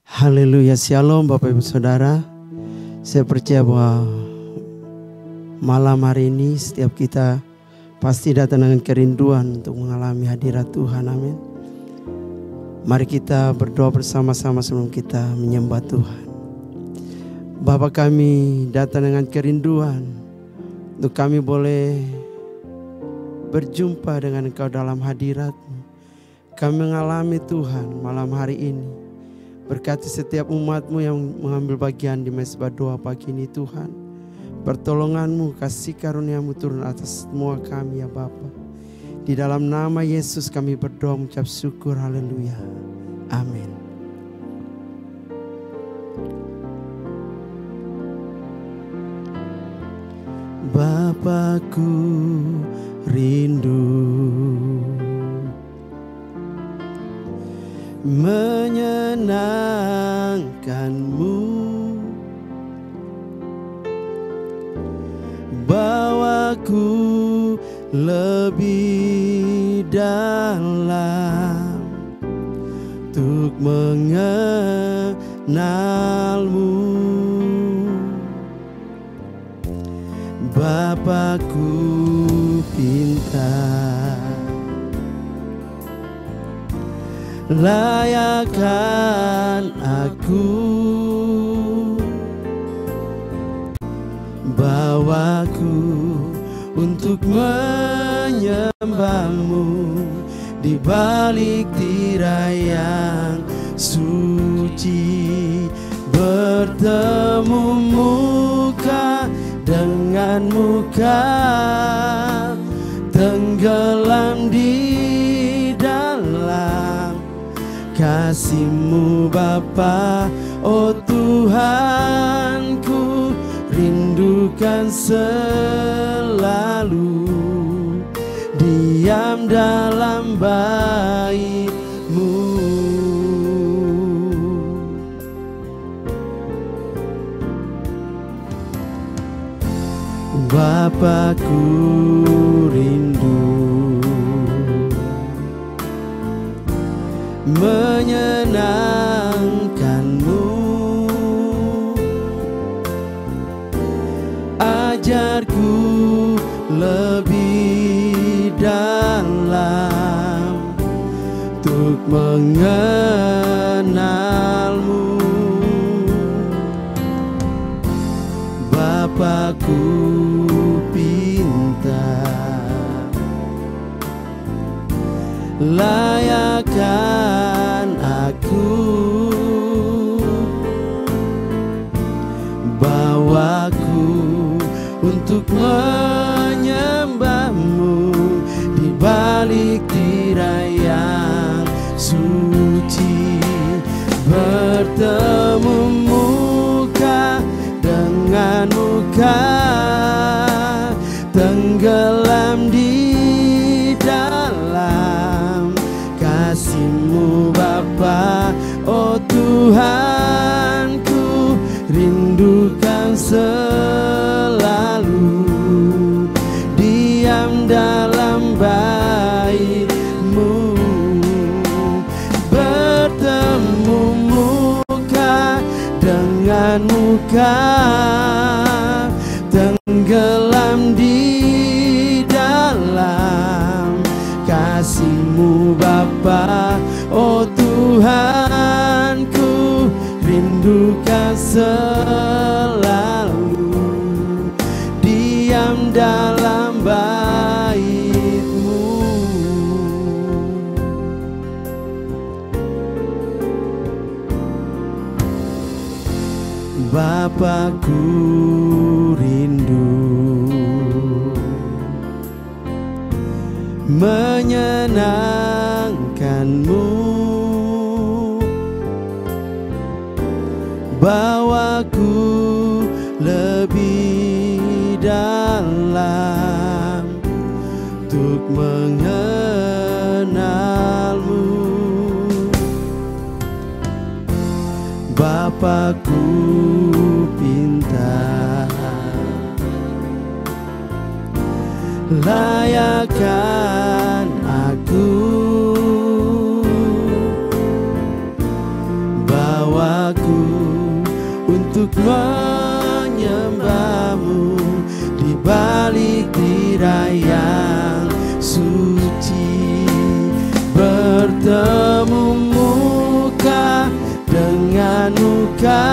Haleluya, shalom Bapak Ibu Saudara. Saya percaya bahwa malam hari ini setiap kita pasti datang dengan kerinduan untuk mengalami hadirat Tuhan, amin. Mari kita berdoa bersama-sama sebelum kita menyembah Tuhan. Bapa kami datang dengan kerinduan untuk kami boleh berjumpa dengan Engkau dalam hadirat-Mu. Kami mengalami Tuhan malam hari ini. Berkati setiap umat-Mu yang mengambil bagian di mezbah doa pagi ini Tuhan. Pertolongan-Mu, kasih karunia-Mu turun atas semua kami ya Bapa. Di dalam nama Yesus kami berdoa mengucap syukur, haleluya. Amin. Bapakku rindu menyenangkan-Mu, bawaku lebih dalam untuk mengenal-Mu. Bapakku pintar, layakkan aku, bawaku untuk menyembah-Mu di balik tirai yang suci, bertemu muka dengan muka, tenggelam di dalam kasih-Mu Bapa. Oh Tuhanku, rindukan selalu diam dalam bait-Mu. Bapakku rindu menyenangkan-Mu, ajarku lebih dalam untuk mengenal-Mu. Bapakku pintar, layakkan aku, bawaku untuk menyembah-Mu di balik tirai yang suci, bertemu muka dengan muka, tenggelam di dalam kasih-Mu Bapa. Oh Tuhanku, rindukan selalu diam dalam bait-Mu, bertemu muka dengan muka, tenggelam di dalam kasih-Mu Bapa. Oh Tuhanku, rindukan selalu diam dalam bait-Mu. Bapakku rindu menyenangkan-Mu, bawaku lebih dalam untuk mengenal-Mu. Bapakku pintar, layakkan aku, bawaku untuk menyembahmu di balik tirai yang suci. Bertemu muka dengan muka,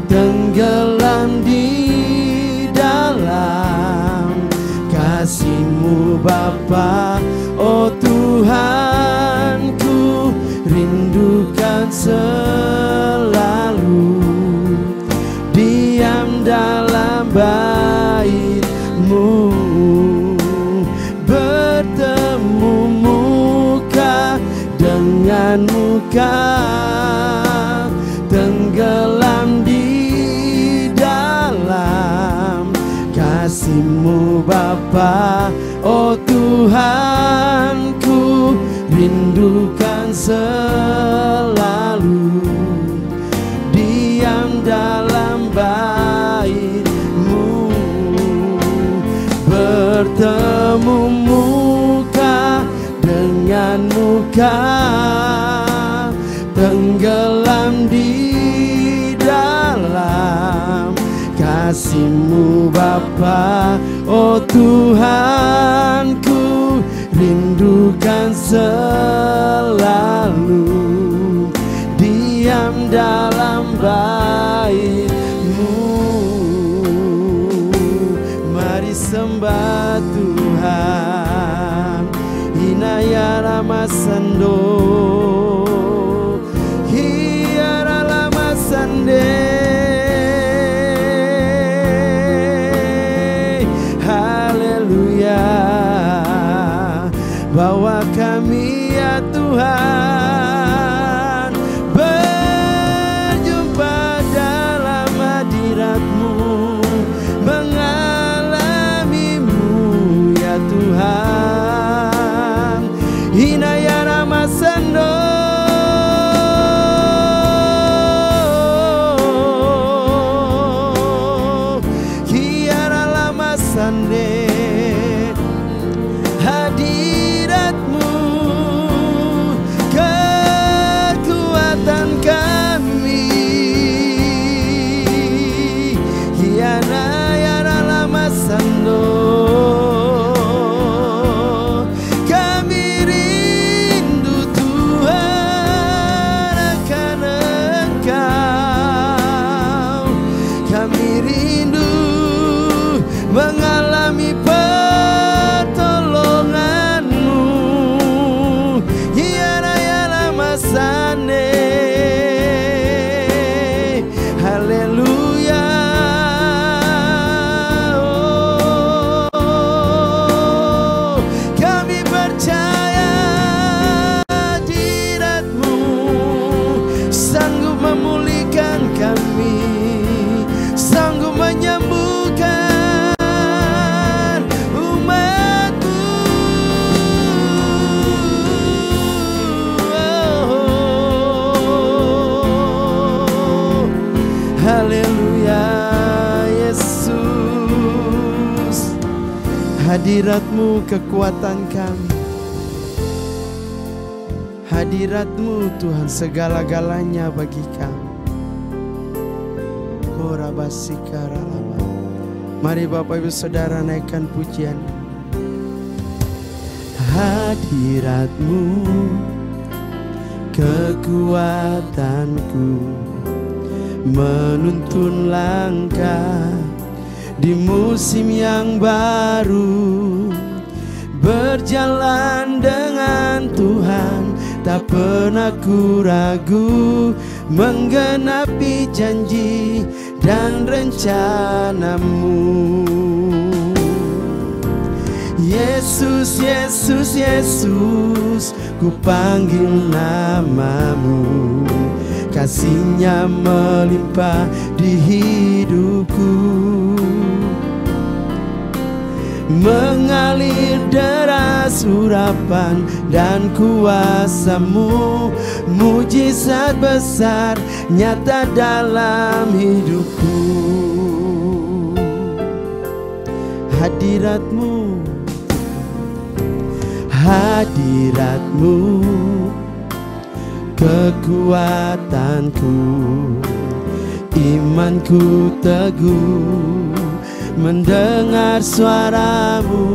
tenggelam di dalam kasih-Mu Bapa. Oh Tuhanku, rindukan selalu diam dalam bait-Mu. Bertemu muka dengan muka, tenggelam di dalam kasih-Mu Bapa. Oh Tuhanku, rindukan selalu diam dalam bait-Mu. Bertemu muka dengan muka, tenggelam di dalam kasih-Mu Bapa. Oh Tuhanku, rindukan selalu diam dalam bait-Mu. Mari sembah Tuhan, Hinaya Ramasando, Hiara Lamasande. Haleluya, bawa kami ya Tuhan berjumpa dalam hadirat-Mu, mengalami-Mu ya Tuhan. Hinaya Ramasando, Hiara Lamasande. Hadirat-Mu kekuatan kami, Hiana Yara Lamasando. Kami rindu Tuhan akan Engkau, kami rindu mengalami pertolongan-Mu, Hiara Yara Masane. Haleluya, oh, kami percaya hadirat-Mu sanggup memulihkan kami, sanggup menyembuhkan umat-Mu. Oh, haleluya Yesus, hadirat-Mu kekuatan kami, hadirat-Mu Tuhan segala-galanya bagi kami. Korabasikara-lama. Mari Bapak Ibu Saudara naikkan pujian. Hadirat-Mu kekuatanku, menuntun langkah di musim yang baru. Berjalan dengan Tuhan, tak pernah ku ragu, menggenapi janji dan rencana-Mu. Yesus, Yesus, Yesus, ku panggil nama-Mu. Kasih-Nya melimpah di hidupku, mengalir deras urapan dan kuasa-Mu. Mujizat besar nyata dalam hidupku. hadiratmu, hadiratmu kekuatanku, imanku teguh mendengar suaramu,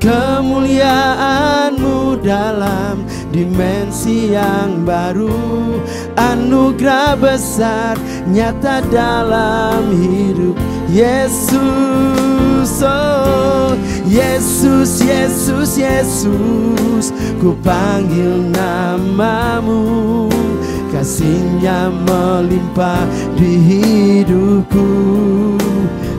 kemuliaanmu dalam dimensi yang baru, anugerah besar nyata dalam hidup Yesus. Oh Yesus, Yesus, Yesus, ku panggil namamu, kasih-Nya melimpah di hidupku,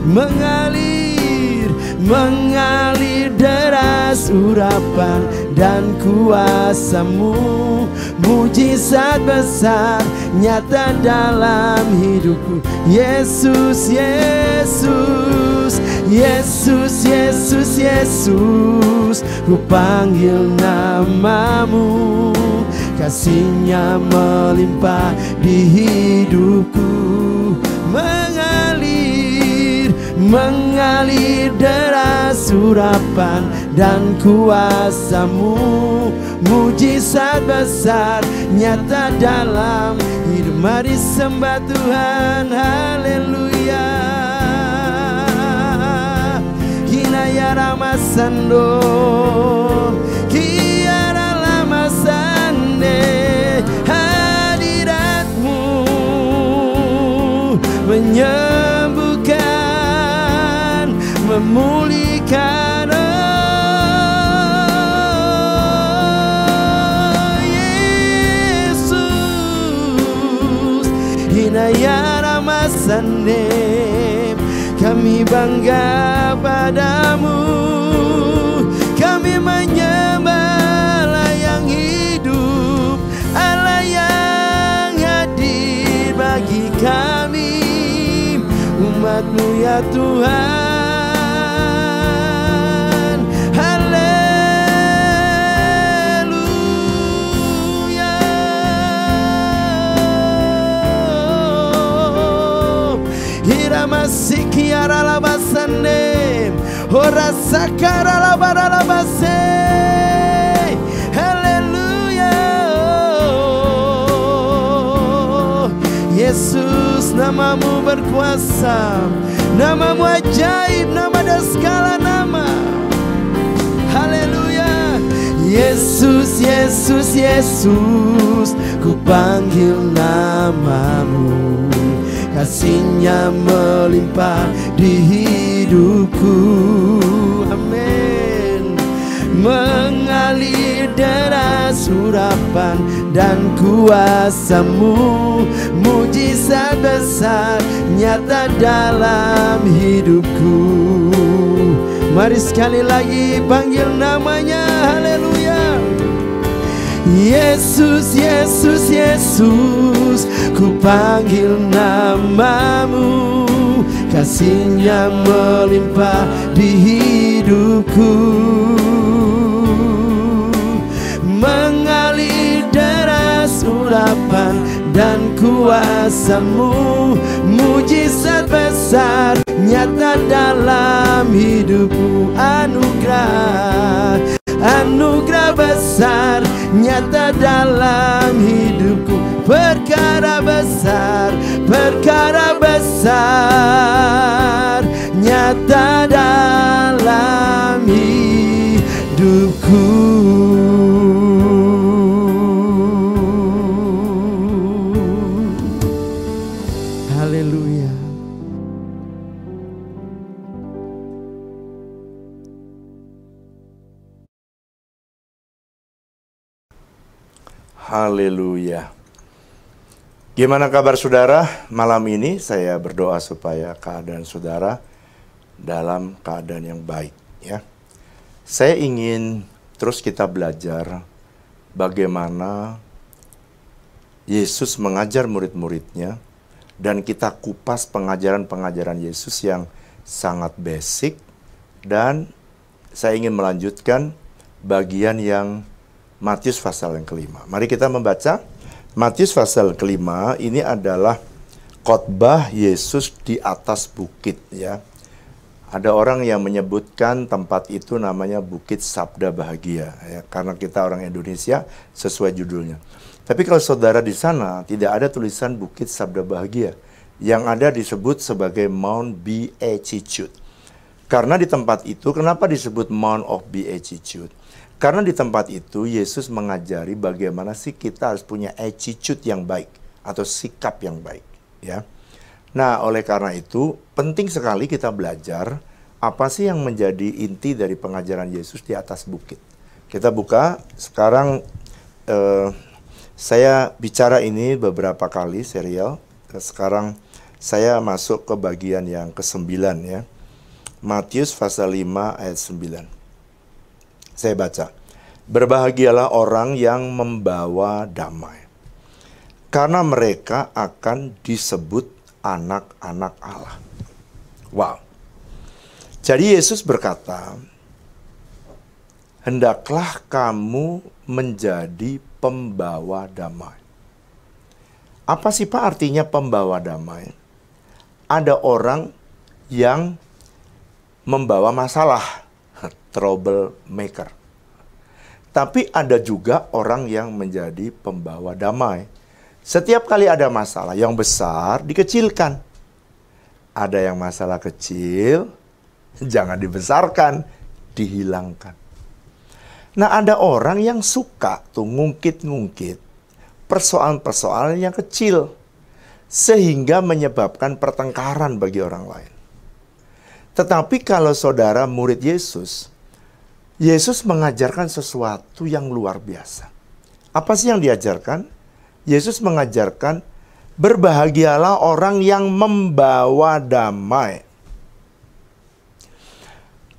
mengalir, mengalir deras urapan dan kuasa-Mu, mujizat besar nyata dalam hidupku. Yesus, Yesus, Yesus, Yesus, Yesus, ku panggil namamu, kasih-Nya melimpah di hidupku, mengalir, mengalir deras urapan dan kuasa-Mu, mujizat besar nyata dalam hidup. Mari sembah Tuhan, haleluya. Hinaya ramasando, kiara lamasande, hadiratmu menyembuhkan, memulihkan. Oh Yesus, hinaya ramasande, kami bangga padamu, kami menyembah Allah yang hidup, Allah yang hadir bagi kami, umat-Mu ya Tuhan. Haleluya. Hiramasiki aralabasane, ora sakara labaralabase. Haleluya. Yesus, namamu berkuasa, namamu ajaib, nama dan segala nama. Haleluya. Yesus, Yesus, Yesus, ku panggil namamu, kasih-Nya melimpah di hidupku. Amin. Mengalir deras urapan dan kuasa-Mu, mujizat besar nyata dalam hidupku. Mari sekali lagi panggil namanya, haleluya. Yesus, Yesus, Yesus, ku panggil namamu, kasih-Nya melimpah di hidupku, mengalir deras urapan dan kuasa-Mu, mujizat besar nyata dalam hidupku. Anugerah, anugerah besar nyata dalam hidupku, perkara besar, perkara besar nyata dalam hidupku. Haleluya. Haleluya. Gimana kabar saudara? Malam ini saya berdoa supaya keadaan saudara dalam keadaan yang baik, ya. Saya ingin terus kita belajar bagaimana Yesus mengajar murid-muridnya, dan kita kupas pengajaran-pengajaran Yesus yang sangat basic, dan saya ingin melanjutkan bagian yang Matius pasal yang kelima. Mari kita membaca Matius pasal kelima. Ini adalah khotbah Yesus di atas bukit, ya. Ada orang yang menyebutkan tempat itu namanya Bukit Sabda Bahagia, ya, karena kita orang Indonesia sesuai judulnya. Tapi kalau saudara di sana tidak ada tulisan Bukit Sabda Bahagia, yang ada disebut sebagai Mount Beatitude. Karena di tempat itu, kenapa disebut Mount of Beatitude? Karena di tempat itu Yesus mengajari bagaimana sih kita harus punya attitude yang baik atau sikap yang baik, ya. Nah, oleh karena itu, penting sekali kita belajar apa sih yang menjadi inti dari pengajaran Yesus di atas bukit. Kita buka, sekarang saya bicara ini beberapa kali serial. Sekarang saya masuk ke bagian yang ke-9 ya. Matius pasal 5 ayat 9. Saya baca. Berbahagialah orang yang membawa damai, karena mereka akan disebut anak-anak Allah. Wow. Jadi Yesus berkata, hendaklah kamu menjadi pembawa damai. Apa sih Pak artinya pembawa damai? Ada orang yang membawa masalah, troublemaker. Tapi ada juga orang yang menjadi pembawa damai. Setiap kali ada masalah yang besar, dikecilkan. Ada yang masalah kecil, jangan dibesarkan, dihilangkan. Nah, ada orang yang suka tuh ngungkit-ngungkit persoalan-persoalan yang kecil, sehingga menyebabkan pertengkaran bagi orang lain. Tetapi kalau saudara murid Yesus, Yesus mengajarkan sesuatu yang luar biasa. Apa sih yang diajarkan? Yesus mengajarkan, berbahagialah orang yang membawa damai,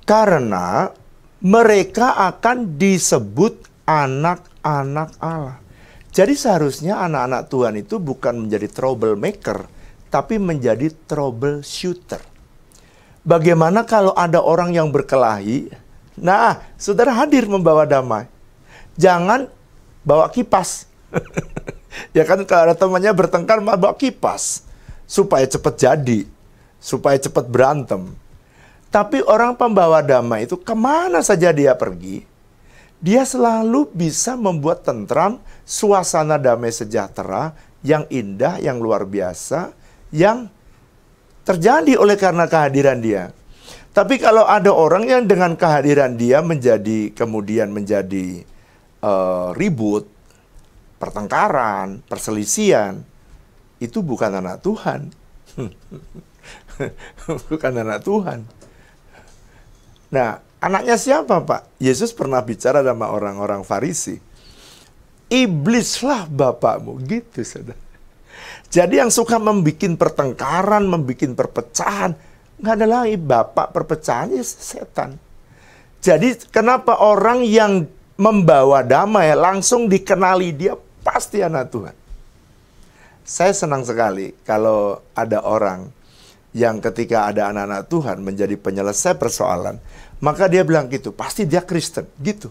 karena mereka akan disebut anak-anak Allah. Jadi seharusnya anak-anak Tuhan itu bukan menjadi troublemaker, tapi menjadi troubleshooter. Bagaimana kalau ada orang yang berkelahi? Nah, saudara hadir membawa damai. Jangan bawa kipas. Ya kan, kalau ada temannya bertengkar, bawa kipas. Supaya cepat jadi. Supaya cepat berantem. Tapi orang pembawa damai itu kemana saja dia pergi, dia selalu bisa membuat tentram, suasana damai sejahtera, yang indah, yang luar biasa, yang terjadi oleh karena kehadiran dia. Tapi kalau ada orang yang dengan kehadiran dia kemudian menjadi ribut, pertengkaran, perselisihan, itu bukan anak Tuhan. Bukan anak Tuhan. Nah, anaknya siapa, Pak? Yesus pernah bicara sama orang-orang Farisi. Iblislah bapakmu, gitu, saudara. Jadi yang suka membuat pertengkaran, membuat perpecahan, nggak ada lagi bapak perpecahan, ya setan. Jadi kenapa orang yang membawa damai langsung dikenali dia pasti anak Tuhan. Saya senang sekali kalau ada orang yang ketika ada anak-anak Tuhan menjadi penyelesai persoalan, maka dia bilang gitu, pasti dia Kristen, gitu.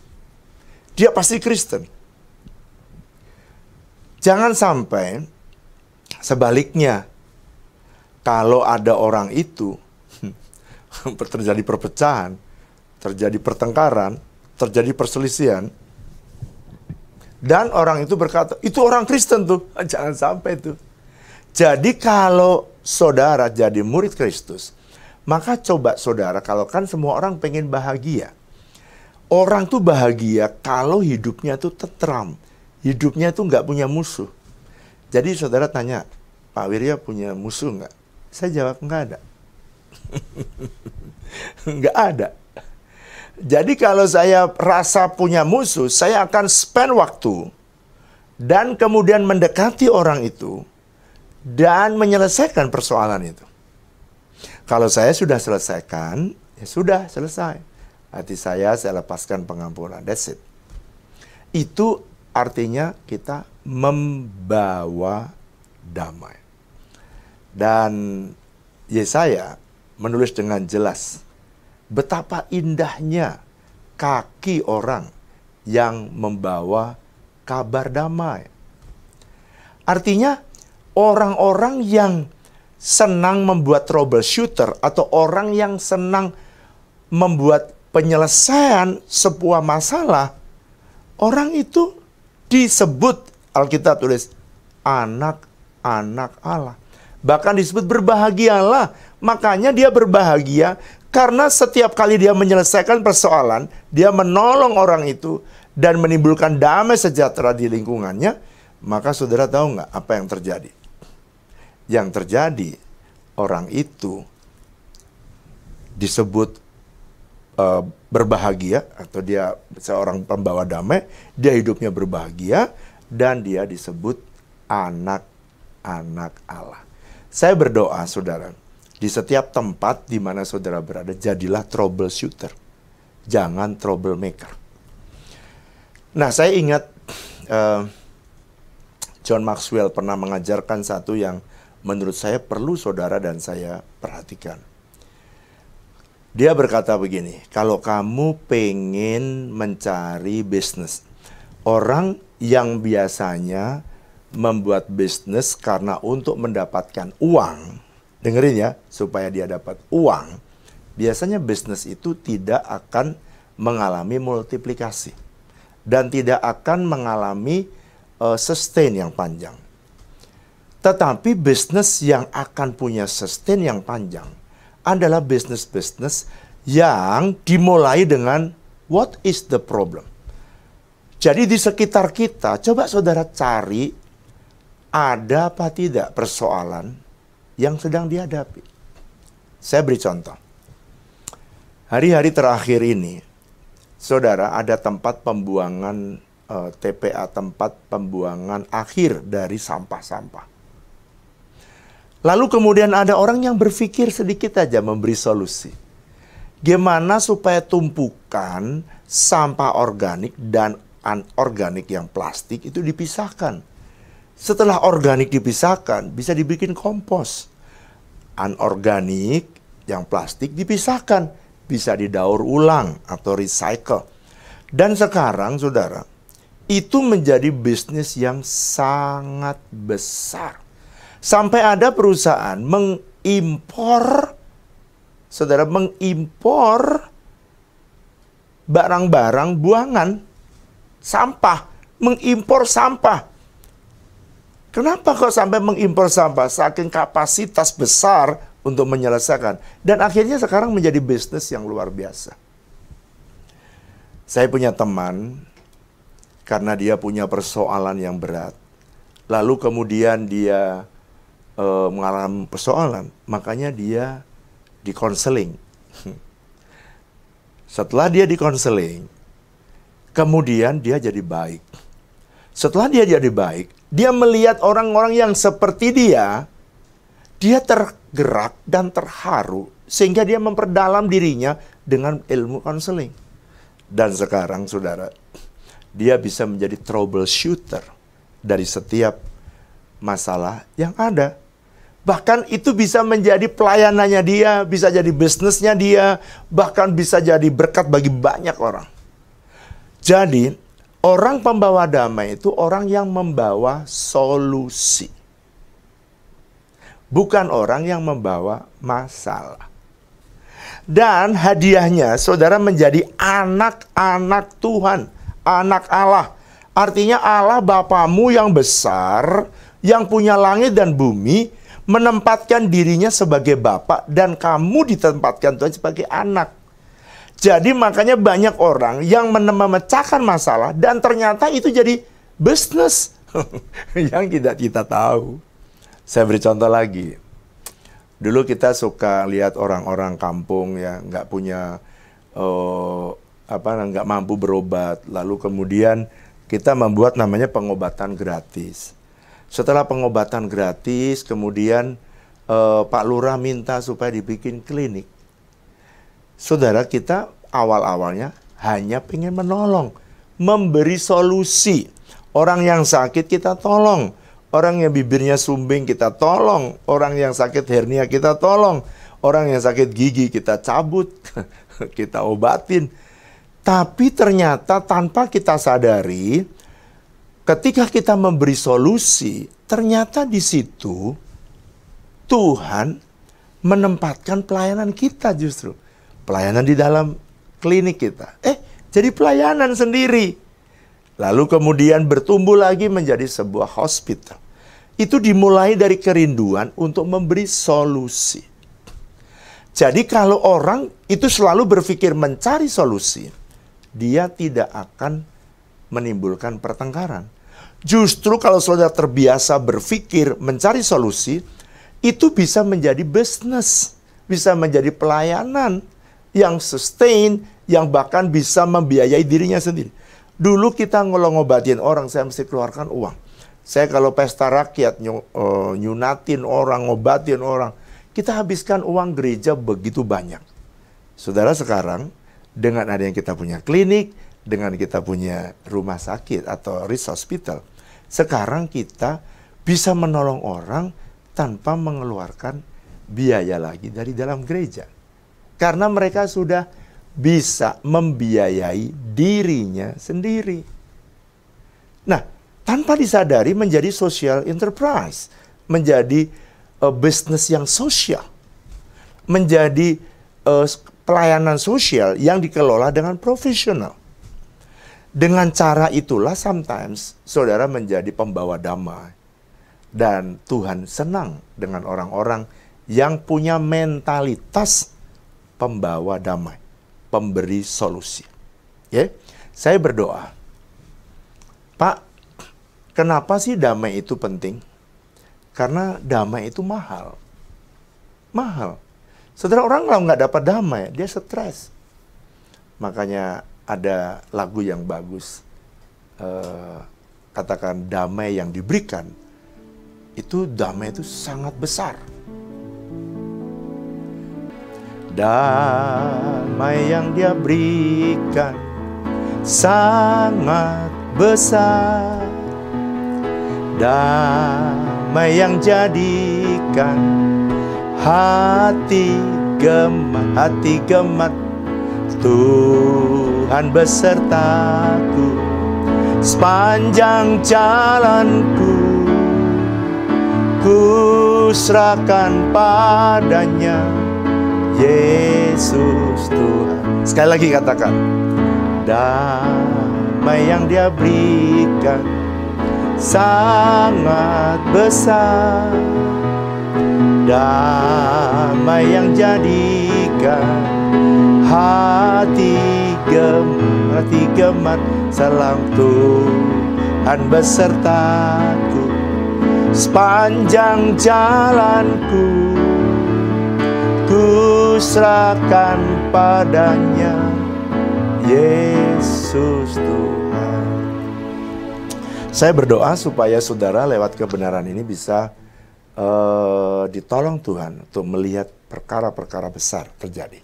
Dia pasti Kristen. Jangan sampai sebaliknya, kalau ada orang itu terjadi perpecahan, terjadi pertengkaran, terjadi perselisihan, dan orang itu berkata, itu orang Kristen tuh. Jangan sampai tuh. Jadi kalau saudara jadi murid Kristus, maka coba saudara, kalau kan semua orang pengen bahagia. Orang tuh bahagia kalau hidupnya tuh tentram. Hidupnya tuh nggak punya musuh. Jadi saudara tanya, Pak Wirya punya musuh nggak? Saya jawab, nggak ada. Nggak ada. Jadi kalau saya rasa punya musuh, saya akan spend waktu dan kemudian mendekati orang itu dan menyelesaikan persoalan itu. Kalau saya sudah selesaikan, ya sudah selesai. Hati saya lepaskan pengampunan. That's it. Itu artinya kita membawa damai. Dan Yesaya menulis dengan jelas betapa indahnya kaki orang yang membawa kabar damai. Artinya orang-orang yang senang membuat troubleshooter atau orang yang senang membuat penyelesaian sebuah masalah, orang itu disebut, Alkitab tulis, anak-anak Allah. Bahkan disebut berbahagialah. Makanya dia berbahagia karena setiap kali dia menyelesaikan persoalan, dia menolong orang itu dan menimbulkan damai sejahtera di lingkungannya. Maka saudara tahu nggak apa yang terjadi? Yang terjadi, orang itu disebut berbahagia, atau dia seorang pembawa damai, dia hidupnya berbahagia, dan dia disebut anak-anak Allah. Saya berdoa, saudara, di setiap tempat di mana saudara berada, jadilah troubleshooter, jangan troublemaker. Nah, saya ingat John Maxwell pernah mengajarkan satu yang menurut saya perlu saudara dan saya perhatikan. Dia berkata begini, kalau kamu pengen mencari bisnis, orang yang biasanya membuat bisnis karena untuk mendapatkan uang, dengerin ya, supaya dia dapat uang, biasanya bisnis itu tidak akan mengalami multiplikasi dan tidak akan mengalami sustain yang panjang. Tetapi bisnis yang akan punya sustain yang panjang adalah bisnis-bisnis yang dimulai dengan what is the problem. Jadi di sekitar kita, coba saudara cari ada apa tidak persoalan yang sedang dihadapi. Saya beri contoh. Hari-hari terakhir ini, saudara, ada tempat pembuangan TPA, tempat pembuangan akhir dari sampah-sampah. Lalu kemudian ada orang yang berpikir sedikit aja memberi solusi. Gimana supaya tumpukan sampah organik dan anorganik yang plastik itu dipisahkan. Setelah organik dipisahkan, bisa dibikin kompos. Anorganik yang plastik dipisahkan, bisa didaur ulang atau recycle. Dan sekarang, saudara, itu menjadi bisnis yang sangat besar. Sampai ada perusahaan mengimpor, saudara, mengimpor barang-barang buangan, sampah, mengimpor sampah. Kenapa kok sampai mengimpor sampah? Saking kapasitas besar untuk menyelesaikan. Dan akhirnya sekarang menjadi bisnis yang luar biasa. Saya punya teman, karena dia punya persoalan yang berat, lalu kemudian dia mengalami persoalan, makanya dia dikonseling. Setelah dia dikonseling, kemudian dia jadi baik. Setelah dia jadi baik, dia melihat orang-orang yang seperti dia tergerak dan terharu, sehingga dia memperdalam dirinya dengan ilmu konseling. Dan sekarang, saudara, dia bisa menjadi troubleshooter dari setiap masalah yang ada. Bahkan itu bisa menjadi pelayanannya dia, bisa jadi bisnisnya dia, bahkan bisa jadi berkat bagi banyak orang. Jadi, orang pembawa damai itu orang yang membawa solusi. Bukan orang yang membawa masalah. Dan hadiahnya, saudara, menjadi anak-anak Tuhan, anak Allah. Artinya Allah Bapamu yang besar, yang punya langit dan bumi, menempatkan dirinya sebagai Bapa, dan kamu ditempatkan Tuhan sebagai anak. Jadi makanya banyak orang yang memecahkan masalah, dan ternyata itu jadi bisnis yang tidak kita tahu. Saya beri contoh lagi. Dulu kita suka lihat orang-orang kampung ya, nggak punya nggak mampu berobat, lalu kemudian kita membuat namanya pengobatan gratis. Setelah pengobatan gratis, kemudian Pak Lurah minta supaya dibikin klinik. Saudara, kita awal-awalnya hanya pengen menolong, memberi solusi. Orang yang sakit kita tolong, orang yang bibirnya sumbing kita tolong, orang yang sakit hernia kita tolong, orang yang sakit gigi kita cabut, kita obatin. Tapi ternyata tanpa kita sadari, ketika kita memberi solusi, ternyata di situ Tuhan menempatkan pelayanan kita justru. Pelayanan di dalam klinik kita. Jadi pelayanan sendiri. Lalu kemudian bertumbuh lagi menjadi sebuah hospital. Itu dimulai dari kerinduan untuk memberi solusi. Jadi kalau orang itu selalu berpikir mencari solusi, dia tidak akan menimbulkan pertengkaran. Justru kalau saudara terbiasa berpikir mencari solusi, itu bisa menjadi bisnis, bisa menjadi pelayanan yang sustain, yang bahkan bisa membiayai dirinya sendiri. Dulu kita ngobatin orang, saya mesti keluarkan uang. Saya kalau pesta rakyat, nyunatin orang, ngobatin orang, kita habiskan uang gereja begitu banyak. Saudara, sekarang dengan adanya kita punya klinik, dengan kita punya rumah sakit atau resource hospital, sekarang kita bisa menolong orang tanpa mengeluarkan biaya lagi dari dalam gereja. Karena mereka sudah bisa membiayai dirinya sendiri. Nah, tanpa disadari menjadi social enterprise, menjadi bisnis yang sosial, menjadi pelayanan sosial yang dikelola dengan profesional. Dengan cara itulah sometimes saudara menjadi pembawa damai. Dan Tuhan senang dengan orang-orang yang punya mentalitas pembawa damai, pemberi solusi. Ya, saya berdoa, Pak, kenapa sih damai itu penting? Karena damai itu mahal. Mahal. Saudara, orang kalau nggak dapat damai, dia stres. Makanya ada lagu yang bagus. Katakan damai yang diberikan. Itu damai itu sangat besar. Damai yang dia berikan sangat besar. Damai yang jadikan hati gemat Tuhan besertaku sepanjang jalanku, ku serahkan padanya, Yesus Tuhan. Sekali lagi katakan, damai yang dia berikan sangat besar. Damai yang jadikan hati gemat, salam Tuhan besertaku sepanjang jalanku, ku serahkan padanya, Yesus Tuhan. Saya berdoa supaya saudara lewat kebenaran ini bisa ditolong Tuhan untuk melihat perkara-perkara besar terjadi.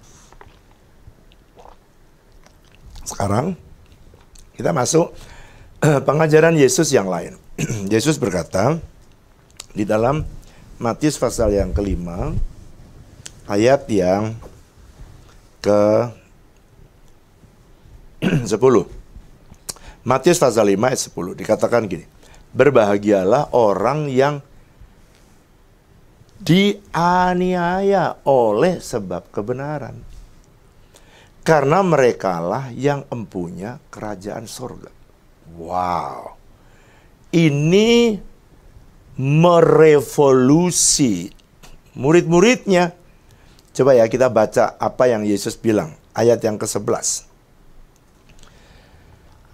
Sekarang kita masuk pengajaran Yesus yang lain. Yesus berkata di dalam Matius pasal yang kelima, ayat yang ke-10. Matius pasal 5 ayat 10 dikatakan gini, berbahagialah orang yang dianiaya oleh sebab kebenaran, karena merekalah yang empunya kerajaan surga. Wow, ini merevolusi murid-muridnya. Coba ya kita baca apa yang Yesus bilang, ayat yang ke-11.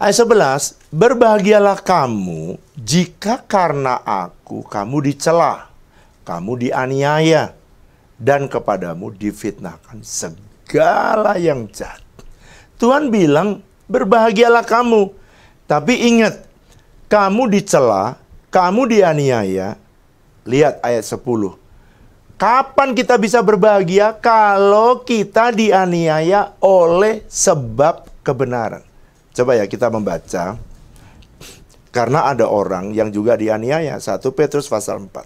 Ayat 11, berbahagialah kamu jika karena aku kamu dicela, kamu dianiaya, dan kepadamu difitnahkan segala yang jahat. Tuhan bilang, berbahagialah kamu. Tapi ingat, kamu dicela, kamu dianiaya. Lihat ayat 10. Kapan kita bisa berbahagia? Kalau kita dianiaya oleh sebab kebenaran. Coba ya kita membaca. Karena ada orang yang juga dianiaya. 1 Petrus pasal 4.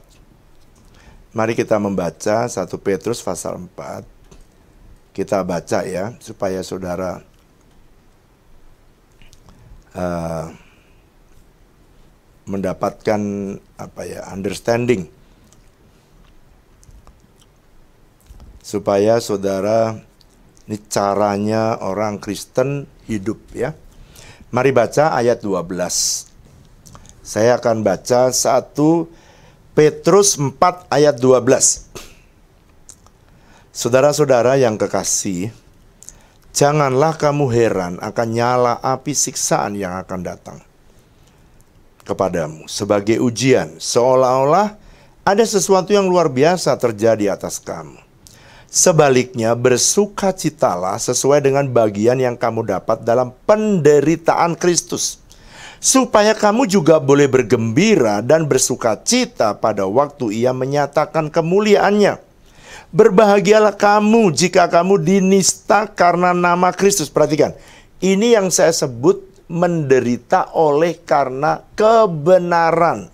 Mari kita membaca 1 Petrus pasal 4. Kita baca ya, supaya saudara mendapatkan understanding. supaya saudara, ini caranya orang Kristen hidup ya. Mari baca ayat 12. Saya akan baca 1 Petrus 4 ayat 12. Saudara-saudara yang kekasih, janganlah kamu heran akan nyala api siksaan yang akan datang kepadamu sebagai ujian, seolah-olah ada sesuatu yang luar biasa terjadi atas kamu. Sebaliknya, bersukacitalah sesuai dengan bagian yang kamu dapat dalam penderitaan Kristus, supaya kamu juga boleh bergembira dan bersukacita pada waktu Ia menyatakan kemuliaannya. Berbahagialah kamu jika kamu dinista karena nama Kristus. Perhatikan, ini yang saya sebut menderita oleh karena kebenaran.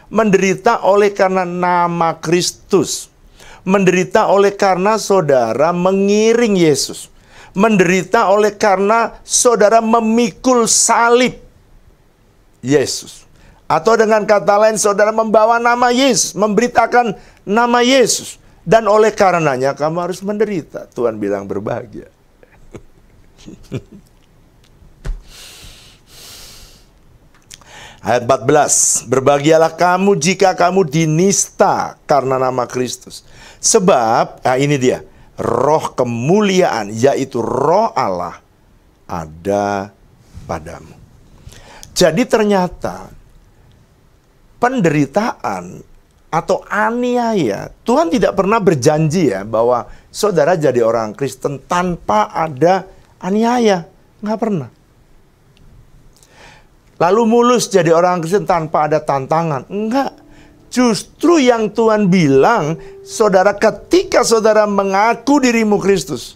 Menderita oleh karena nama Kristus. Menderita oleh karena saudara mengiring Yesus. Menderita oleh karena saudara memikul salib Yesus. Atau dengan kata lain, saudara membawa nama Yesus, memberitakan nama Yesus. Dan oleh karenanya kamu harus menderita. Tuhan bilang berbahagia. Ayat 14. Berbahagialah kamu jika kamu dinista karena nama Kristus. Sebab, ini dia, roh kemuliaan, yaitu roh Allah, ada padamu. Jadi ternyata penderitaan atau aniaya, Tuhan tidak pernah berjanji ya bahwa saudara jadi orang Kristen tanpa ada aniaya. Nggak pernah. Lalu mulus jadi orang Kristen tanpa ada tantangan. Enggak. Justru yang Tuhan bilang, saudara, ketika saudara mengaku dirimu Kristus,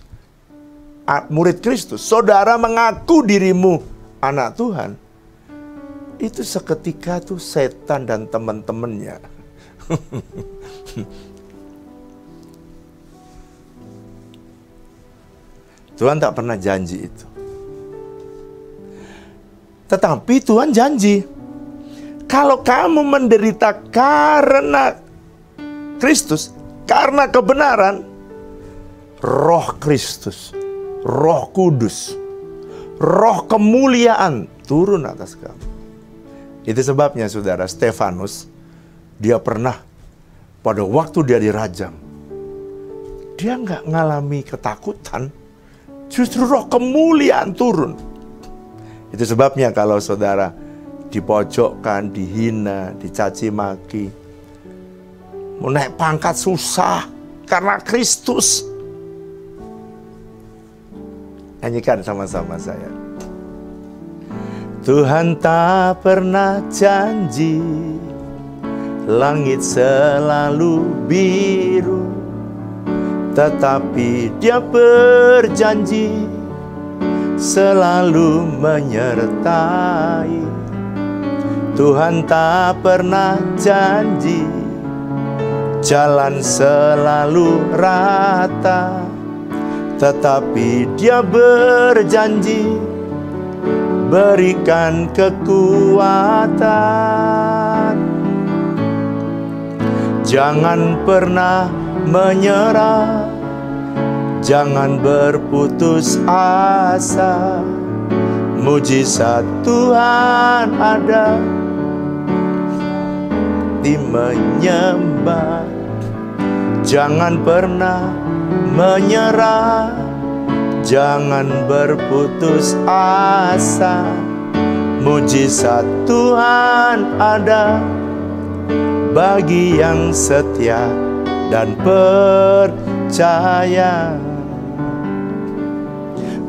murid Kristus, saudara mengaku dirimu anak Tuhan, itu seketika tuh setan dan teman-temannya Tuhan tak pernah janji itu. Tetapi Tuhan janji, kalau kamu menderita karena Kristus, karena kebenaran, Roh Kristus, Roh Kudus, Roh kemuliaan turun atas kamu. Itu sebabnya saudara, Stefanus, dia pernah pada waktu dia dirajam, dia nggak ngalami ketakutan, justru roh kemuliaan turun. Itu sebabnya kalau saudara dipojokkan, dihina, dicaci maki, mau naik pangkat susah karena Kristus. Nyanyikan sama-sama saya. Tuhan tak pernah janji langit selalu biru, tetapi Dia berjanji selalu menyertai. Tuhan tak pernah janji jalan selalu rata, tetapi Dia berjanji berikan kekuatan. Jangan pernah menyerah, jangan berputus asa. Mujizat Tuhan ada di menyembah. Jangan pernah menyerah, jangan berputus asa. Mujizat Tuhan ada bagi yang setia dan percaya.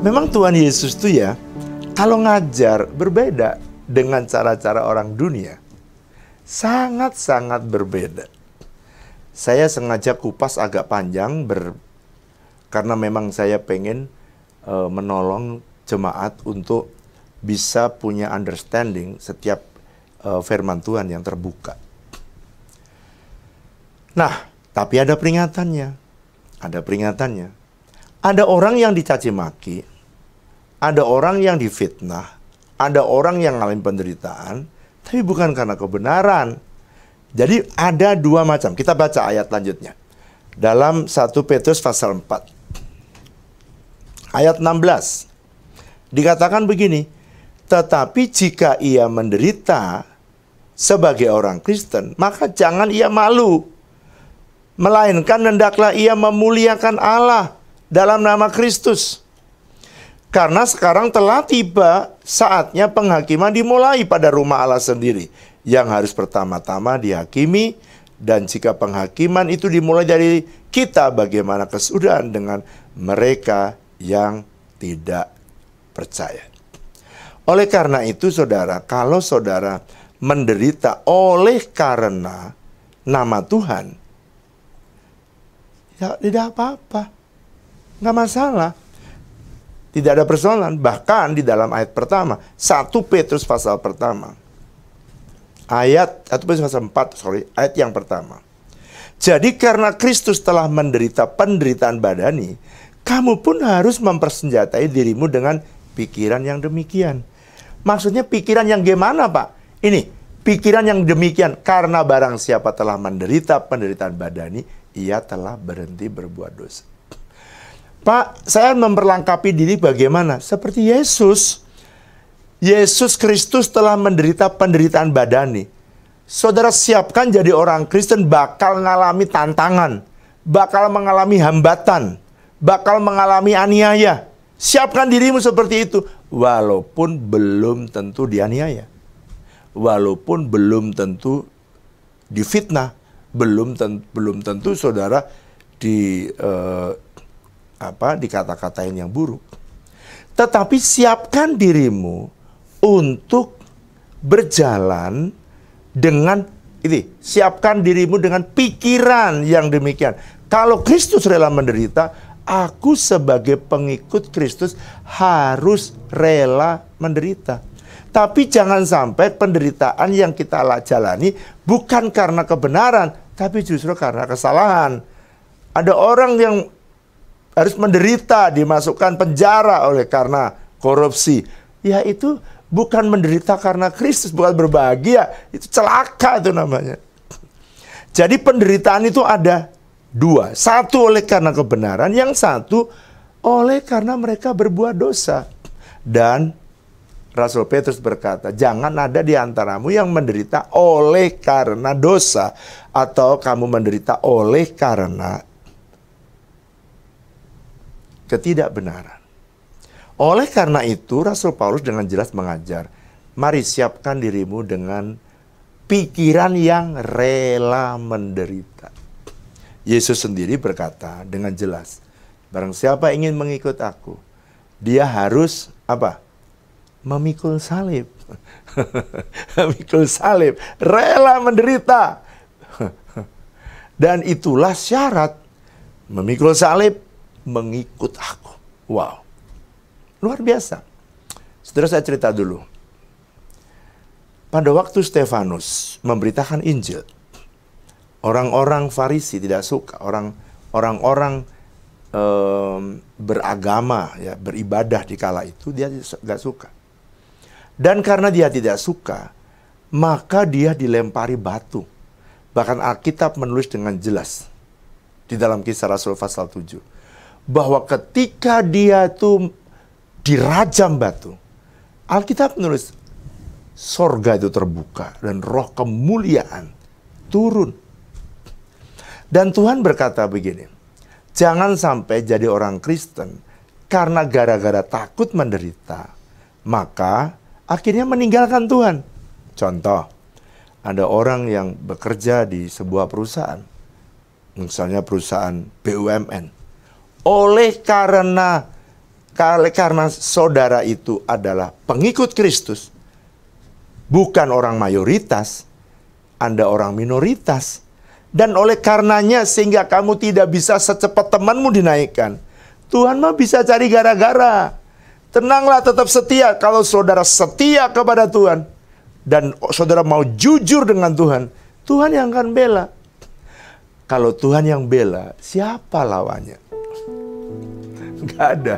Memang Tuhan Yesus itu ya, kalau ngajar berbeda dengan cara-cara orang dunia. Sangat-sangat berbeda. Saya sengaja kupas agak panjang karena memang saya pengen menolong jemaat untuk bisa punya understanding setiap firman Tuhan yang terbuka. Nah, tapi ada peringatannya. Ada peringatannya. Ada orang yang dicaci maki, ada orang yang difitnah, ada orang yang ngalamin penderitaan, tapi bukan karena kebenaran. Jadi ada dua macam. Kita baca ayat lanjutnya. dalam 1 Petrus pasal 4 ayat 16. Dikatakan begini, tetapi jika ia menderita sebagai orang Kristen, maka jangan ia malu, melainkan hendaklah ia memuliakan Allah dalam nama Kristus. Karena sekarang telah tiba saatnya penghakiman dimulai pada rumah Allah sendiri, yang harus pertama-tama dihakimi. Dan jika penghakiman itu dimulai dari kita, bagaimana kesudahan dengan mereka yang tidak percaya. Oleh karena itu saudara, kalau saudara menderita oleh karena nama Tuhan, ya tidak apa-apa, nggak masalah, tidak ada persoalan. Bahkan di dalam ayat pertama 1 Petrus pasal pertama ayat 1 Petrus pasal 4, ayat yang pertama. Jadi karena Kristus telah menderita penderitaan badani, kamu pun harus mempersenjatai dirimu dengan pikiran yang demikian. Maksudnya pikiran yang gimana, Pak? Ini, pikiran yang demikian, karena barang siapa telah menderita penderitaan badani, ia telah berhenti berbuat dosa. Pak, saya memperlengkapi diri bagaimana? Seperti Yesus. Yesus Kristus telah menderita penderitaan badani. Saudara siapkan jadi orang Kristen bakal mengalami tantangan, bakal mengalami hambatan, bakal mengalami aniaya. Siapkan dirimu seperti itu, walaupun belum tentu dianiaya, walaupun belum tentu difitnah, belum tentu saudara dikata-katain yang buruk. Tetapi siapkan dirimu untuk berjalan dengan ini, siapkan dirimu dengan pikiran yang demikian. Kalau Kristus rela menderita, aku sebagai pengikut Kristus harus rela menderita. Tapi jangan sampai penderitaan yang kita jalani bukan karena kebenaran, tapi justru karena kesalahan. Ada orang yang harus menderita, dimasukkan penjara oleh karena korupsi. Ya itu bukan menderita karena Kristus, bukan berbahagia, itu celaka itu namanya. Jadi penderitaan itu ada dua. Satu oleh karena kebenaran, yang satu oleh karena mereka berbuat dosa. Dan Rasul Petrus berkata, jangan ada di antaramu yang menderita oleh karena dosa, atau kamu menderita oleh karena ketidakbenaran. Oleh karena itu, Rasul Paulus dengan jelas mengajar, mari siapkan dirimu dengan pikiran yang rela menderita. Yesus sendiri berkata dengan jelas, barang siapa ingin mengikut aku, dia harus apa? Memikul salib. Memikul salib, rela menderita. Dan itulah syarat memikul salib, mengikut aku. Wow. Luar biasa. Saudara, saya cerita dulu. Pada waktu Stefanus memberitakan Injil, orang-orang Farisi tidak suka, orang-orang beragama, ya, beribadah di kala itu, dia tidak suka. Dan karena dia tidak suka, maka dia dilempari batu. Bahkan Alkitab menulis dengan jelas di dalam Kisah Rasul pasal 7, bahwa ketika dia itu dirajam batu, Alkitab menulis sorga itu terbuka dan roh kemuliaan turun. Dan Tuhan berkata begini, jangan sampai jadi orang Kristen karena gara-gara takut menderita, maka akhirnya meninggalkan Tuhan. Contoh, ada orang yang bekerja di sebuah perusahaan, misalnya perusahaan BUMN. Oleh karena saudara itu adalah pengikut Kristus, bukan orang mayoritas, Anda orang minoritas. Dan oleh karenanya sehingga kamu tidak bisa secepat temanmu dinaikkan. Tuhan mah bisa cari gara-gara. Tenanglah, tetap setia. Kalau saudara setia kepada Tuhan dan saudara mau jujur dengan Tuhan, Tuhan yang akan bela. Kalau Tuhan yang bela, siapa lawannya? Gak ada.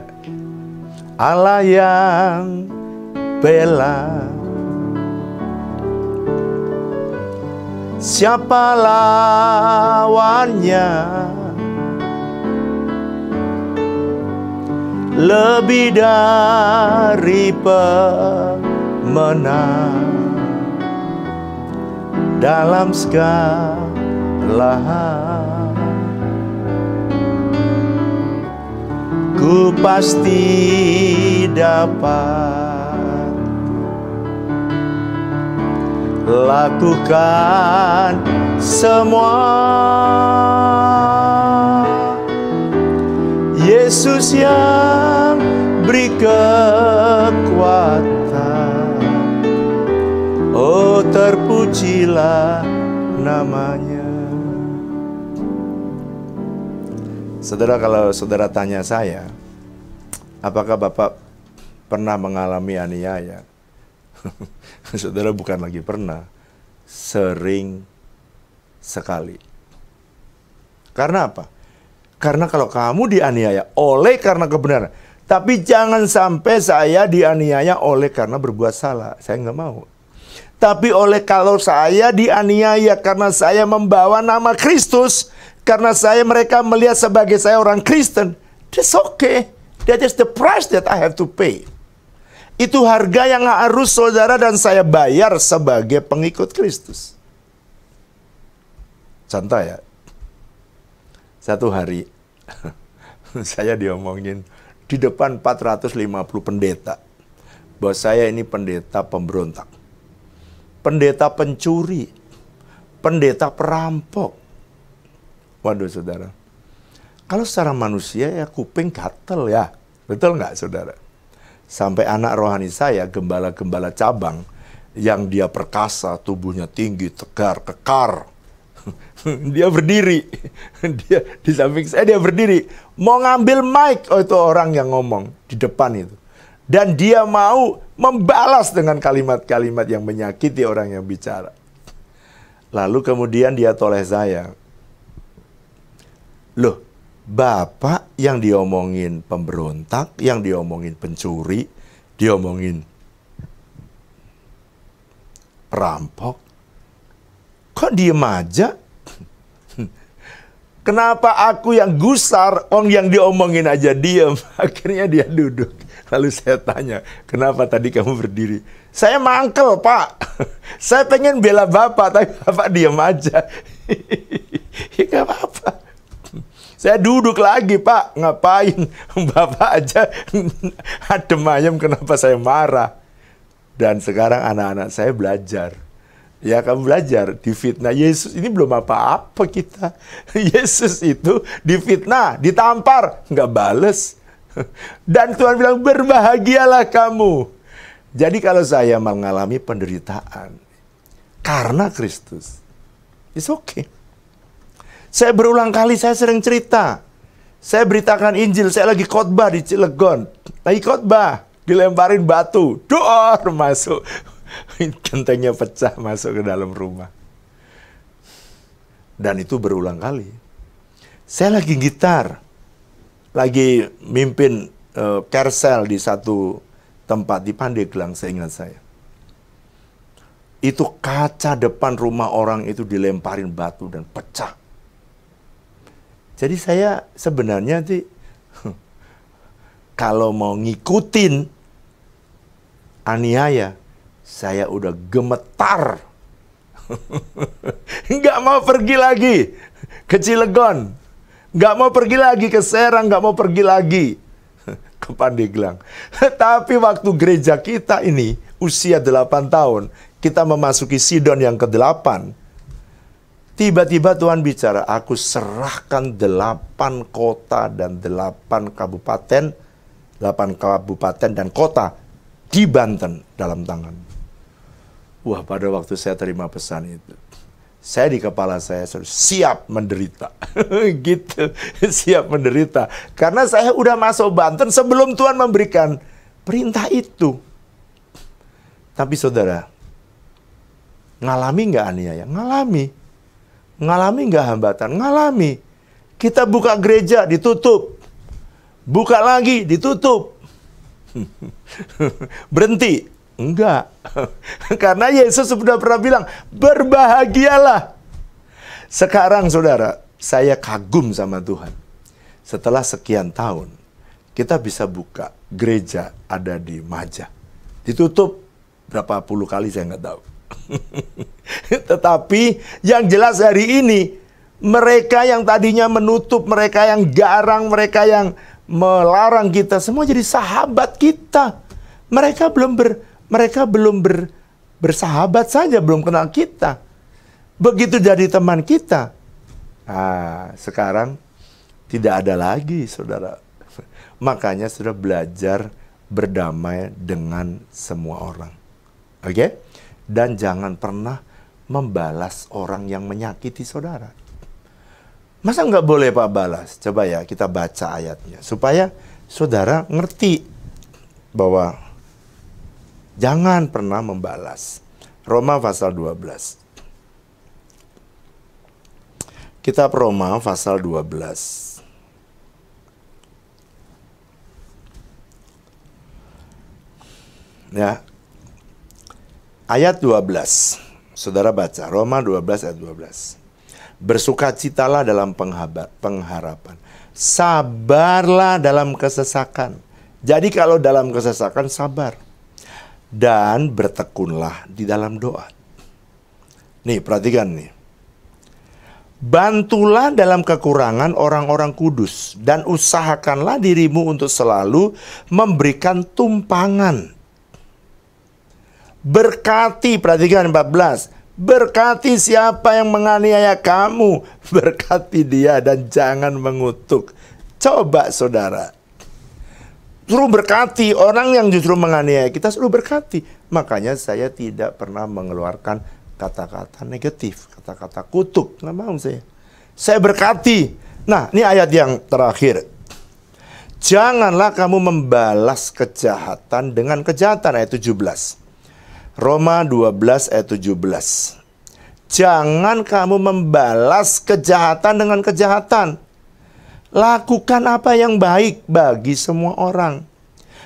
Allah yang bela. Siapa lawannya? lebih dari pemenang dalam segala hal. Ku pasti dapat lakukan semua. Yesus yang beri kekuatan, oh terpujilah namanya. Saudara, kalau saudara tanya saya, apakah Bapak pernah mengalami aniaya? Saudara, bukan lagi pernah, sering sekali. Karena apa? Karena kalau kamu dianiaya oleh karena kebenaran, tapi jangan sampai saya dianiaya oleh karena berbuat salah. Saya nggak mau. Tapi kalau saya dianiaya karena saya membawa nama Kristus, karena mereka melihat sebagai saya orang Kristen, that's okay. That is the price that I have to pay. Itu harga yang harus saudara dan saya bayar sebagai pengikut Kristus. Contoh ya, satu hari saya diomongin di depan 450 pendeta bahwa saya ini pendeta pemberontak, pendeta pencuri, pendeta perampok. Waduh saudara, kalau secara manusia ya kuping gatel ya, betul nggak saudara? Sampai anak rohani saya, gembala-gembala cabang, yang dia perkasa, tubuhnya tinggi, tegar, kekar, dia berdiri, dia di samping saya, dia berdiri mau ngambil mic. Oh, itu orang yang ngomong di depan itu, dan dia mau membalas dengan kalimat-kalimat yang menyakiti orang yang bicara. Lalu kemudian dia toleh saya, loh, Bapak yang diomongin pemberontak, yang diomongin pencuri, diomongin perampok, kok diem aja? Kenapa aku yang gusar, orang yang diomongin aja diem? Akhirnya dia duduk. Lalu saya tanya, kenapa tadi kamu berdiri? Saya mangkel, Pak. Saya pengen bela Bapak, tapi Bapak diem aja. Ya gak apa-apa. Saya duduk lagi, Pak. Ngapain? Bapak aja adem ayem, kenapa saya marah? Dan sekarang anak-anak saya belajar. Ya, kamu belajar difitnah Yesus. Ini belum apa-apa kita. Yesus itu difitnah, ditampar, nggak bales. Dan Tuhan bilang, berbahagialah kamu. Jadi kalau saya mengalami penderitaan karena Kristus, it's okay. Saya berulang kali, saya sering cerita. Saya beritakan Injil, saya lagi khotbah di Cilegon. Lagi khotbah, dilemparin batu, dor, masuk. Gentengnya pecah, masuk ke dalam rumah. Dan itu berulang kali. Saya lagi gitar, lagi mimpin kersel di satu tempat di Pandeglang, saya ingat saya. Itu kaca depan rumah orang itu dilemparin batu dan pecah. Jadi saya sebenarnya sih, kalau mau ngikutin aniaya, saya udah gemetar. Nggak mau pergi lagi ke Cilegon. Nggak mau pergi lagi ke Serang, nggak mau pergi lagi ke Pandeglang. Tapi waktu gereja kita ini, usia 8 tahun, kita memasuki Sidon yang ke-8, tiba-tiba Tuhan bicara, aku serahkan 8 kota dan 8 kabupaten, 8 kabupaten dan kota di Banten dalam tangan. Wah, pada waktu saya terima pesan itu, saya di kepala saya siap menderita. Gitu, siap menderita. Karena saya udah masuk Banten sebelum Tuhan memberikan perintah itu. Tapi saudara, ngalami nggak aniaya? Ngalami. Ngalami nggak hambatan? Ngalami. Kita buka gereja, ditutup. Buka lagi, ditutup. Berhenti? Enggak. Karena Yesus sudah pernah bilang, berbahagialah. Sekarang saudara, saya kagum sama Tuhan. Setelah sekian tahun, kita bisa buka gereja ada di Maja. Ditutup berapa puluh kali saya nggak tahu. Tetapi yang jelas hari ini, mereka yang tadinya menutup, mereka yang garang, mereka yang melarang kita, semua jadi sahabat kita. Mereka belum bersahabat saja, belum kenal kita. Begitu jadi teman kita, sekarang tidak ada lagi, saudara. Makanya sudah belajar berdamai dengan semua orang. Oke? Dan jangan pernah membalas orang yang menyakiti saudara. Masa nggak boleh Pak balas? Coba ya kita baca ayatnya. Supaya saudara ngerti bahwa jangan pernah membalas. Roma pasal 12. Kitab Roma pasal 12. Ya. Ayat 12. Saudara baca Roma 12 ayat 12. Bersukacitalah dalam pengharapan. Sabarlah dalam kesesakan. Jadi kalau dalam kesesakan sabar. Dan bertekunlah di dalam doa. Nih perhatikan nih. Bantulah dalam kekurangan orang-orang kudus. Dan usahakanlah dirimu untuk selalu memberikan tumpangan. Berkati, perhatikan 14. Berkati siapa yang menganiaya kamu. Berkati dia dan jangan mengutuk. Coba saudara. Suruh berkati orang yang justru menganiaya kita, suruh berkati. Makanya saya tidak pernah mengeluarkan kata-kata negatif, kata-kata kutuk. Nggak mau saya. Saya berkati. Nah, ini ayat yang terakhir. Janganlah kamu membalas kejahatan dengan kejahatan, ayat 17. Roma 12 ayat 17. Jangan kamu membalas kejahatan dengan kejahatan. Lakukan apa yang baik bagi semua orang.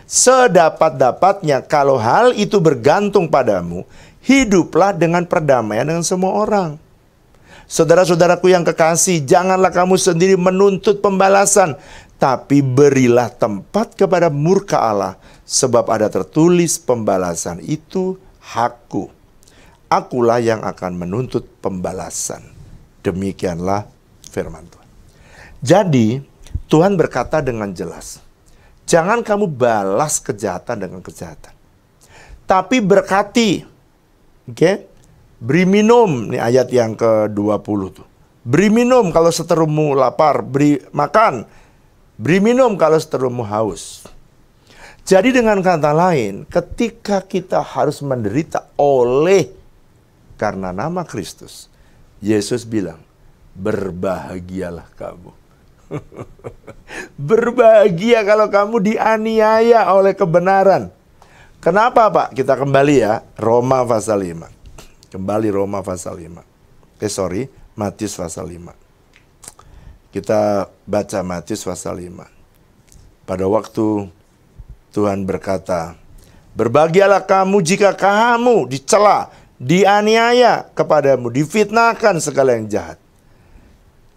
Sedapat-dapatnya kalau hal itu bergantung padamu, hiduplah dengan perdamaian dengan semua orang. Saudara-saudaraku yang kekasih, janganlah kamu sendiri menuntut pembalasan, tapi berilah tempat kepada murka Allah, sebab ada tertulis pembalasan itu hakku. Akulah yang akan menuntut pembalasan. Demikianlah firman Tuhan. Jadi, Tuhan berkata dengan jelas, jangan kamu balas kejahatan dengan kejahatan, tapi berkati. Oke? Beri minum, ini ayat yang ke-20 tuh. Beri minum kalau seterumu lapar, beri makan. Beri minum kalau seterumu haus. Jadi dengan kata lain, ketika kita harus menderita oleh karena nama Kristus, Yesus bilang, berbahagialah kamu. Berbahagia kalau kamu dianiaya oleh kebenaran. Kenapa Pak? Kita kembali ya, Roma pasal 5. Kembali Roma pasal 5. Matius pasal 5. Kita baca Matius pasal 5. Pada waktu Tuhan berkata, berbahagialah kamu jika kamu dicela, dianiaya kepadamu, difitnahkan segala yang jahat.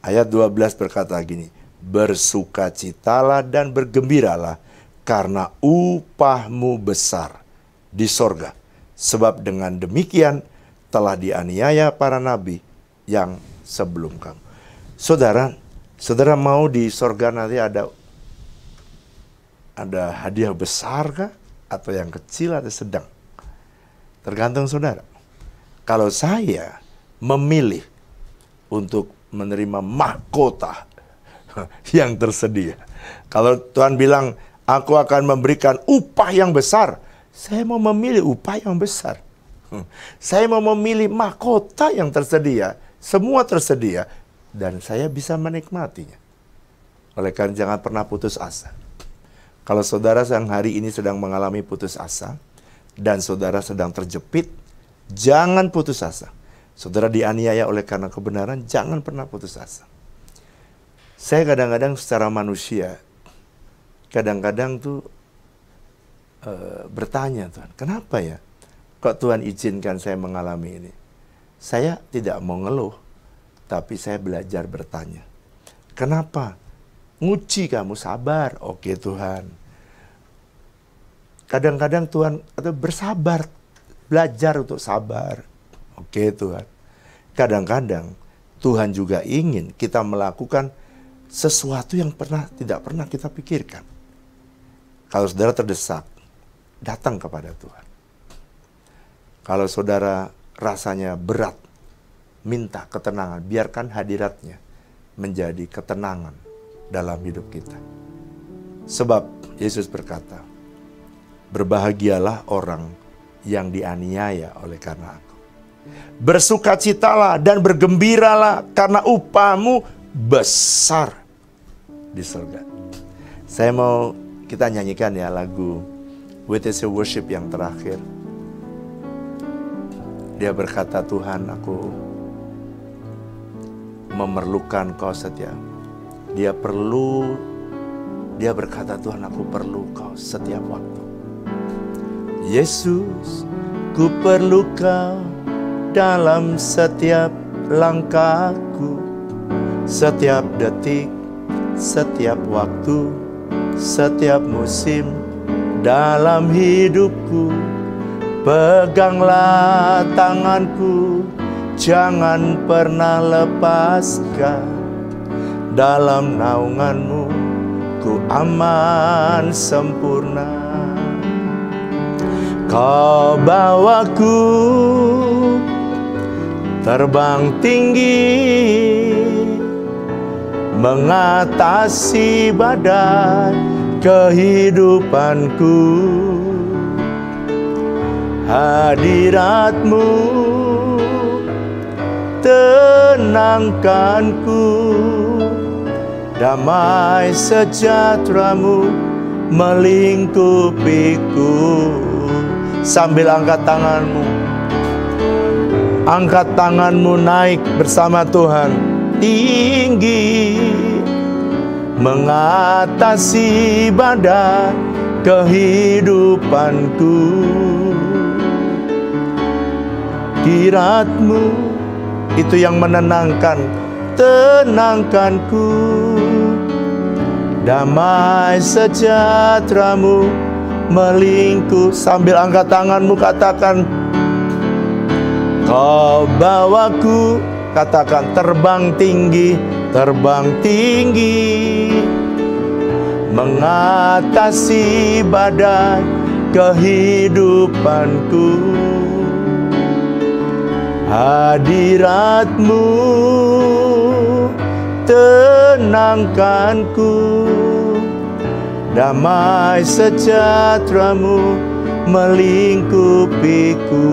Ayat 12 berkata gini, bersukacitalah dan bergembiralah karena upahmu besar di sorga. Sebab dengan demikian telah dianiaya para nabi yang sebelum kamu. Saudara mau di sorga nanti ada hadiah besar kah? Atau yang kecil atau sedang? Tergantung saudara. Kalau saya memilih untuk menerima mahkota yang tersedia. Kalau Tuhan bilang, aku akan memberikan upah yang besar. Saya mau memilih upah yang besar. Saya mau memilih mahkota yang tersedia. Semua tersedia. Dan saya bisa menikmatinya. Oleh karena jangan pernah putus asa. Kalau saudara yang hari ini sedang mengalami putus asa, dan saudara sedang terjepit, jangan putus asa. Saudara dianiaya oleh karena kebenaran, jangan pernah putus asa. Saya kadang-kadang secara manusia, kadang-kadang tuh bertanya, Tuhan, kenapa ya? Kok Tuhan izinkan saya mengalami ini? Saya tidak mau ngeluh, tapi saya belajar bertanya. Kenapa nguji kamu sabar. Oke Tuhan. Kadang-kadang Tuhan atau bersabar, belajar untuk sabar. Oke Tuhan. Kadang-kadang Tuhan juga ingin kita melakukan sesuatu yang tidak pernah kita pikirkan. Kalau saudara terdesak, datang kepada Tuhan. Kalau saudara rasanya berat, minta ketenangan, biarkan hadiratnya menjadi ketenangan dalam hidup kita. Sebab Yesus berkata, berbahagialah orang yang dianiaya oleh karena aku. Bersukacitalah dan bergembiralah karena upahmu besar di surga. Saya mau kita nyanyikan ya lagu WTC Worship yang terakhir. Dia berkata, Tuhan, aku memerlukan kau setiap. Dia berkata, Tuhan, aku perlu kau setiap waktu. Yesus, ku perlu kau dalam setiap langkahku, setiap detik, setiap waktu, setiap musim dalam hidupku. Peganglah tanganku, jangan pernah lepaskan. Dalam naunganmu ku aman sempurna. Kau bawaku terbang tinggi, mengatasi badai kehidupanku. Hadiratmu tenangkanku, damai sejahteramu melingkupiku. Sambil angkat tanganmu, angkat tanganmu naik bersama Tuhan. Tinggi, mengatasi badai kehidupanku. Hadiratmu itu yang menenangkan, tenangkanku. Damai sejahteramu melingkup. Sambil angkat tanganmu katakan, kau bawaku, katakan terbang tinggi, terbang tinggi, mengatasi badai kehidupanku. Hadiratmu tenangkanku, damai sejahteramu melingkupiku.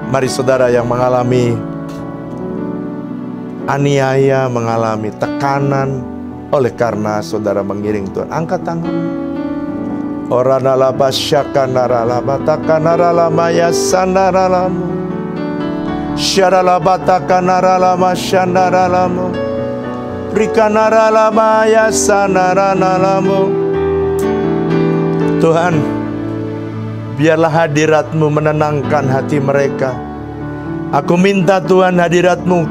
Mari saudara yang mengalami aniaya, mengalami tekanan oleh karena saudara mengiring Tuhan, angkat tanganmu. Orana laba syakana laba takana lama ya sanara lamu. Syara laba takana lama shandara lamu. Rikana lama ya sanara lamu. Tuhan, biarlah hadirat-Mu menenangkan hati mereka. Aku minta Tuhan hadirat-Mu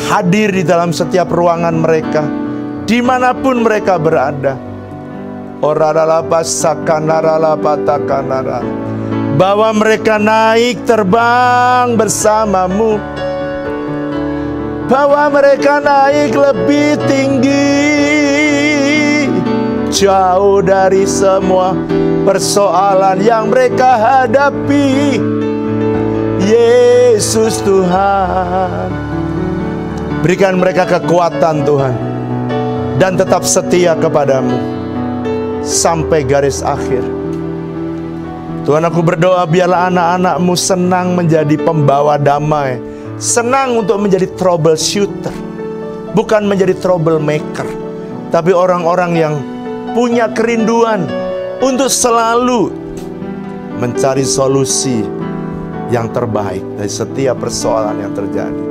hadir di dalam setiap ruangan mereka, dimanapun mereka berada. Bawa mereka naik terbang bersamamu. Bawa mereka naik lebih tinggi, jauh dari semua persoalan yang mereka hadapi. Yesus Tuhan, berikan mereka kekuatan Tuhan, dan tetap setia kepadamu sampai garis akhir. Tuhan, aku berdoa biarlah anak-anak-Mu senang menjadi pembawa damai, senang untuk menjadi troubleshooter, bukan menjadi troublemaker, tapi orang-orang yang punya kerinduan untuk selalu mencari solusi yang terbaik dari setiap persoalan yang terjadi,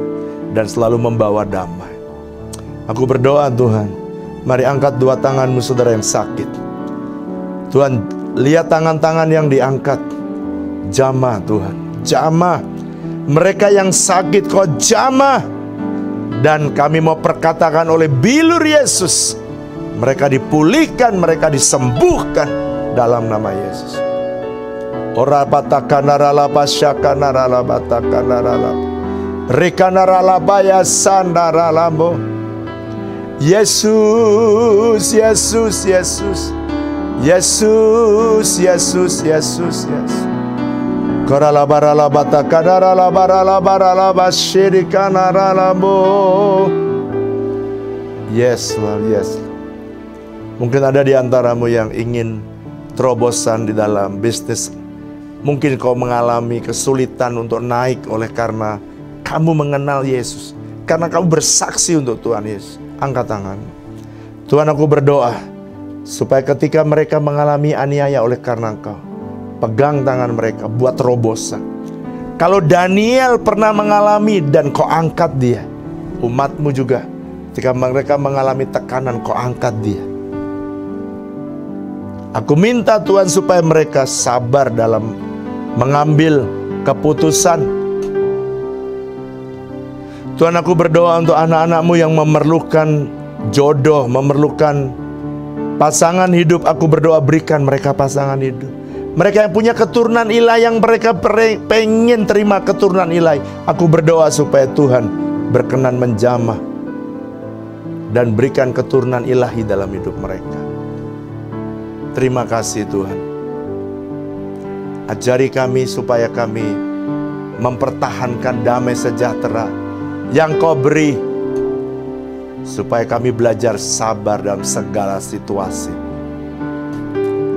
dan selalu membawa damai. Aku berdoa Tuhan, mari angkat dua tanganmu saudara yang sakit. Tuhan, lihat tangan-tangan yang diangkat. Jamah Tuhan, jamah. Mereka yang sakit Kau jamah Dan kami mau perkatakan oleh bilur Yesus, mereka dipulihkan, mereka disembuhkan dalam nama Yesus. Ora batakanarala basyakanarala batakanarala rekanarala baya sandaralamo. Yesus, Yesus, Yesus, Yesus, Yesus, Yesus, Yesus. Korala barala batakanarala barala barala basyirikanaralamo. Yes, Lord, yes. Mungkin ada di antaramu yang ingin terobosan di dalam bisnis. Mungkin kau mengalami kesulitan untuk naik oleh karena kamu mengenal Yesus. Karena kamu bersaksi untuk Tuhan Yesus. Angkat tangan. Tuhan, aku berdoa supaya ketika mereka mengalami aniaya oleh karena Engkau, pegang tangan mereka, buat terobosan. Kalau Daniel pernah mengalami dan kau angkat dia, umatmu juga. Ketika mereka mengalami tekanan, kau angkat dia. Aku minta Tuhan supaya mereka sabar dalam mengambil keputusan. Tuhan, aku berdoa untuk anak-anakmu yang memerlukan jodoh, memerlukan pasangan hidup. Aku berdoa berikan mereka pasangan hidup. Mereka yang punya keturunan ilahi, yang mereka pengen terima keturunan ilahi, aku berdoa supaya Tuhan berkenan menjamah dan berikan keturunan ilahi dalam hidup mereka. Terima kasih Tuhan. Ajari kami supaya kami mempertahankan damai sejahtera yang Kau beri, supaya kami belajar sabar dalam segala situasi,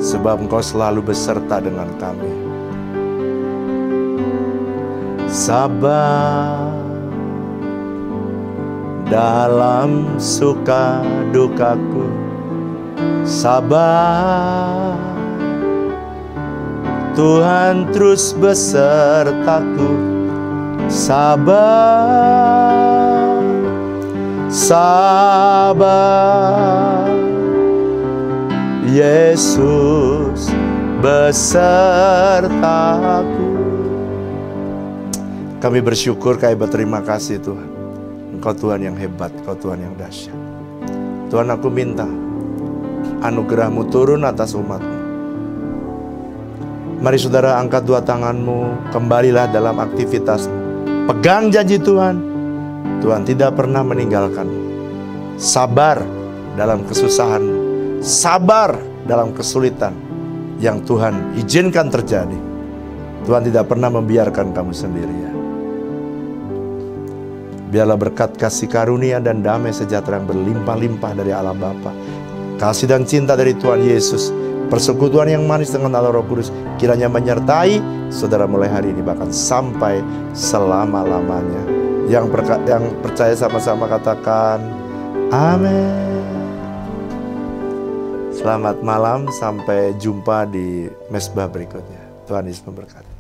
sebab Engkau selalu beserta dengan kami. Sabar dalam suka dukaku, sabar, Tuhan terus besertaku. Sabar, sabar, Yesus besertaku. Kami bersyukur, kami berterima kasih Tuhan. Engkau Tuhan yang hebat, Engkau Tuhan yang dahsyat. Tuhan, aku minta anugerah-Mu turun atas umat-Mu. Mari saudara angkat dua tanganmu, kembalilah dalam aktivitasmu. Pegang janji Tuhan. Tuhan tidak pernah meninggalkanmu. Sabar dalam kesusahanmu, sabar dalam kesulitan yang Tuhan izinkan terjadi. Tuhan tidak pernah membiarkan kamu sendirian. Biarlah berkat kasih karunia dan damai sejahtera yang berlimpah-limpah dari Allah Bapa, kasih dan cinta dari Tuhan Yesus, persekutuan yang manis dengan Allah Roh Kudus, kiranya menyertai saudara mulai hari ini bahkan sampai selama-lamanya. Yang percaya sama-sama katakan amin. Selamat malam, sampai jumpa di mesbah berikutnya. Tuhan Yesus memberkati.